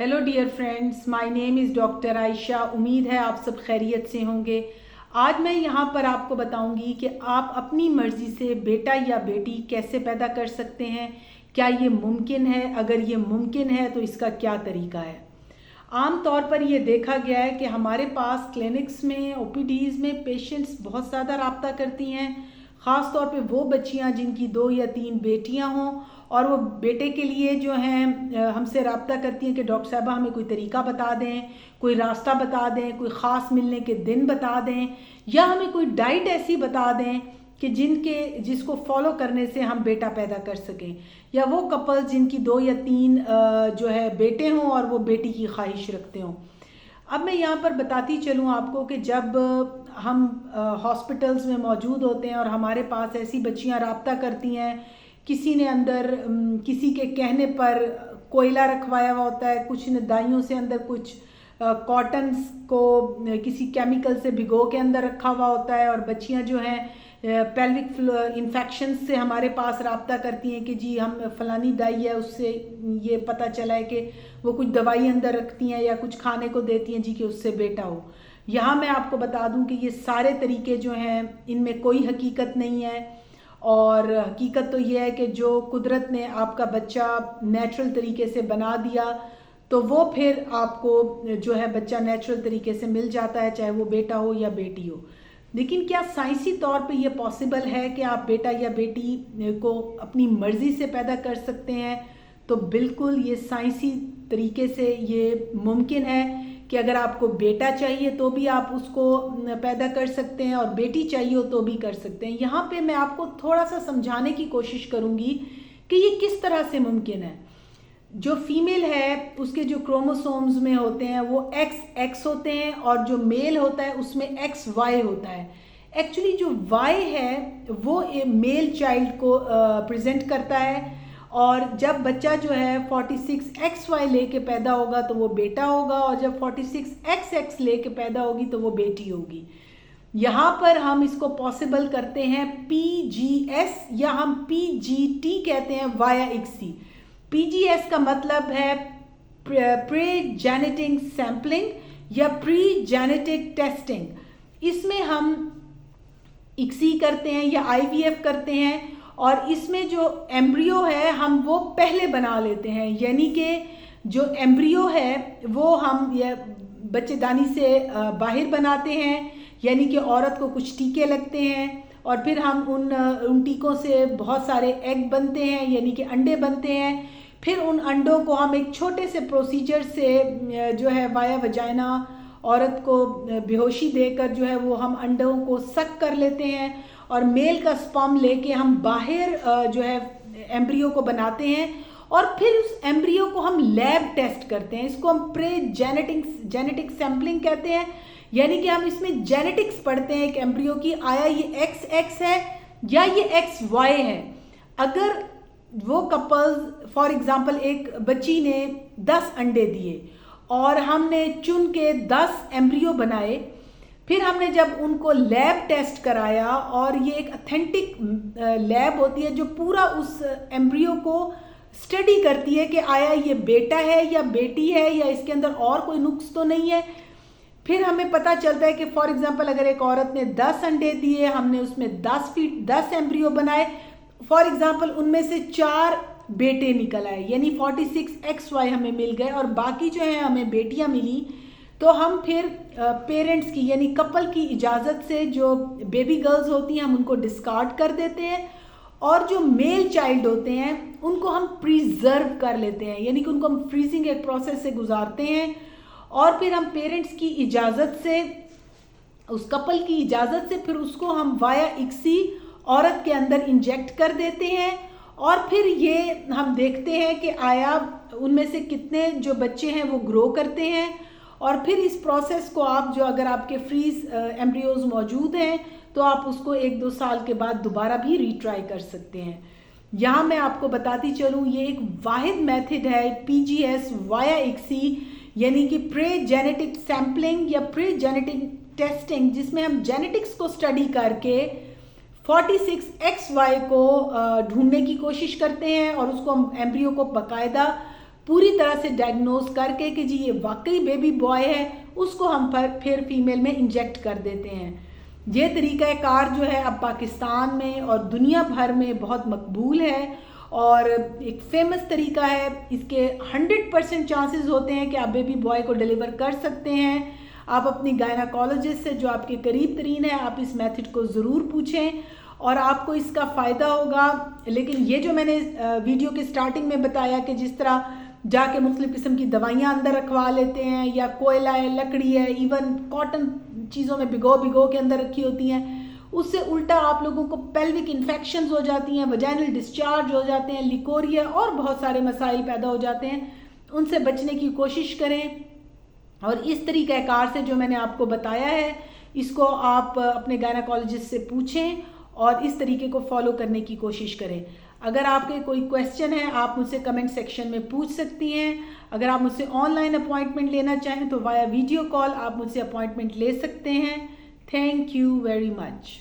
Hello dear friends, my name is doctor Ayesha. उम्मीद है आप सब खैरियत से होंगे। आज मैं यहाँ पर आपको बताऊंगी कि आप अपनी मर्ज़ी से बेटा या बेटी कैसे पैदा कर सकते हैं। क्या ये मुमकिन है? अगर ये मुमकिन है तो इसका क्या तरीका है। आम तौर पर ये देखा गया है कि हमारे पास क्लिनिक्स में, ओपीडीज़ में पेशेंट्स बहुत ज़्यादा रब्ता करती हैं। ख़ास तौर पे वो बच्चियां जिनकी 2 या 3 बेटियां हों और वो बेटे के लिए जो हैं हमसे रब्ता करती हैं कि डॉक्टर साहबा हमें कोई तरीका बता दें, कोई रास्ता बता दें, कोई ख़ास मिलने के दिन बता दें, या हमें कोई डाइट ऐसी बता दें कि जिसको फॉलो करने से हम बेटा पैदा कर सकें। या वो कपल्स जिनकी 2 या 3 जो है बेटे हों और वो बेटी की ख्वाहिश रखते हों। अब मैं यहाँ पर बताती चलूँ आपको कि जब हम हॉस्पिटल्स में मौजूद होते हैं और हमारे पास ऐसी बच्चियाँ रब्ता करती हैं, किसी ने अंदर किसी के कहने पर कोयला रखवाया हुआ होता है, कुछ ने दाइयों से अंदर कुछ कॉटन्स को किसी केमिकल से भिगो के अंदर रखा हुआ होता है, और बच्चियां जो हैं पेल्विक इन्फेक्शन से हमारे पास रब्ता करती हैं कि जी हम फलानी दाई है, उससे ये पता चला है कि वो कुछ दवाई अंदर रखती हैं या कुछ खाने को देती हैं जी कि उससे बेटा हो। यहाँ मैं आपको बता दूं कि ये सारे तरीके जो हैं इनमें कोई हकीकत नहीं है, और हकीकत तो ये है कि जो कुदरत ने आपका बच्चा नेचुरल तरीके से बना दिया तो वो फिर आपको जो है बच्चा नेचुरल तरीके से मिल जाता है, चाहे वो बेटा हो या बेटी हो। लेकिन क्या साइंसी तौर पे ये पॉसिबल है कि आप बेटा या बेटी को अपनी मर्ज़ी से पैदा कर सकते हैं? तो बिल्कुल ये साइंसी तरीके से ये मुमकिन है कि अगर आपको बेटा चाहिए तो भी आप उसको पैदा कर सकते हैं, और बेटी चाहिए हो तो भी कर सकते हैं। यहाँ पे मैं आपको थोड़ा सा समझाने की कोशिश करूँगी कि ये किस तरह से मुमकिन है। जो फीमेल है उसके जो क्रोमोसोम्स में होते हैं वो XX होते हैं, और जो मेल होता है उसमें XY होता है। एक्चुअली जो Y है वो मेल चाइल्ड को प्रेजेंट करता है, और जब बच्चा जो है 46XY लेके पैदा होगा तो वो बेटा होगा, और जब 46XX लेके पैदा होगी तो वो बेटी होगी। यहाँ पर हम इसको पॉसिबल करते हैं PGS, या हम PGT कहते हैं, वाया ICSI। PGS का मतलब है प्री जेनेटिक सैम्पलिंग या प्री जेनेटिक टेस्टिंग। इसमें हम ICSI करते हैं या IVF करते हैं, और इसमें जो एम्ब्रियो है हम वो पहले बना लेते हैं। यानी कि जो एम्ब्रियो है वो हम ये बच्चेदानी से बाहर बनाते हैं, यानी कि औरत को कुछ टीके लगते हैं, और फिर हम उन टीकों से बहुत सारे एग बनते हैं, यानी कि अंडे बनते हैं। फिर उन अंडों को हम एक छोटे से प्रोसीजर से जो है वाया वजाइना औरत को बेहोशी देकर जो है वो हम अंडों को सक कर लेते हैं, और मेल का स्पर्म लेके हम बाहर जो है एम्ब्रियो को बनाते हैं, और फिर उस एम्ब्रियो को हम लैब टेस्ट करते हैं। इसको हम प्री जेनेटिक सैम्पलिंग कहते हैं, यानी कि हम इसमें जेनेटिक्स पढ़ते हैं एक एम्ब्रियो की, आया ये XX है या ये XY है। अगर वो कपल्स फॉर एग्जांपल एक बच्ची ने 10 अंडे दिए और हमने चुन के 10 एम्ब्रियो बनाए, फिर हमने जब उनको लैब टेस्ट कराया, और ये एक ऑथेंटिक लैब होती है जो पूरा उस एम्ब्रियो को स्टडी करती है कि आया ये बेटा है या बेटी है, या इसके अंदर और कोई नुक्स तो नहीं है। फिर हमें पता चलता है कि फॉर एग्जांपल अगर एक औरत ने 10 अंडे दिए, हमने उसमें 10 एम्ब्रियो बनाए, फॉर एग्जांपल उनमें से 4 बेटे निकल आए, यानी 46XY हमें मिल गए, और बाकी जो है हमें बेटियां मिली। तो हम फिर पेरेंट्स की यानी कपल की इजाज़त से जो बेबी गर्ल्स होती हैं हम उनको डिस्कार्ड कर देते हैं, और जो मेल चाइल्ड होते हैं उनको हम प्रिजर्व कर लेते हैं, यानी कि उनको हम फ्रीजिंग एक प्रोसेस से गुजारते हैं, और फिर हम पेरेंट्स की इजाज़त से, उस कपल की इजाज़त से, फिर उसको हम वाया ICSI औरत के अंदर इंजेक्ट कर देते हैं, और फिर ये हम देखते हैं कि आया उनमें से कितने जो बच्चे हैं वो ग्रो करते हैं। और फिर इस प्रोसेस को आप जो अगर आपके फ्रीज एम्ब्रियोज मौजूद हैं तो आप उसको 1-2 साल के बाद दोबारा भी रीट्राई कर सकते हैं। यहाँ मैं आपको बताती चलूँ, ये एक वाहिद मेथड है PGS वाया ICSI, यानी कि प्री जेनेटिक सैम्पलिंग या प्री जेनेटिक टेस्टिंग, जिसमें हम जेनेटिक्स को स्टडी करके 46XY को ढूंढने की कोशिश करते हैं, और उसको हम एम्ब्रियो को बाकायदा पूरी तरह से डायग्नोज करके कि जी ये वाकई बेबी बॉय है, उसको हम फिर फीमेल में इंजेक्ट कर देते हैं। ये तरीक़ाकार जो है अब पाकिस्तान में और दुनिया भर में बहुत मकबूल है और एक फेमस तरीका है। इसके 100% चांसेस होते हैं कि आप बेबी बॉय को डिलीवर कर सकते हैं। आप अपनी गायनाकोलॉजिस्ट से जो आपके करीब तरीन है, आप इस मेथड को ज़रूर पूछें और आपको इसका फ़ायदा होगा। लेकिन ये जो मैंने वीडियो के स्टार्टिंग में बताया कि जिस तरह जाके मुख्तलिफ़ किस्म की दवाइयाँ अंदर रखवा लेते हैं या कोयला है, लकड़ी है, इवन कॉटन चीज़ों में भिगो के अंदर रखी होती हैं, उससे उल्टा आप लोगों को पेल्विक इन्फेक्शंस हो जाती हैं, वजाइनल डिस्चार्ज हो जाते हैं, लिकोरिया और बहुत सारे मसाइल पैदा हो जाते हैं। उनसे बचने की कोशिश करें और इस तरीक़ाकार से जो मैंने आपको बताया है इसको आप अपने गायनाकोलॉजिस्ट से पूछें और इस तरीके को फॉलो करने की कोशिश करें। अगर आपके कोई क्वेश्चन है आप मुझसे कमेंट सेक्शन में पूछ सकती हैं। अगर आप मुझसे ऑनलाइन अपॉइंटमेंट लेना चाहें तो वाया वीडियो कॉल आप मुझसे अपॉइंटमेंट ले सकते हैं। Thank you very much.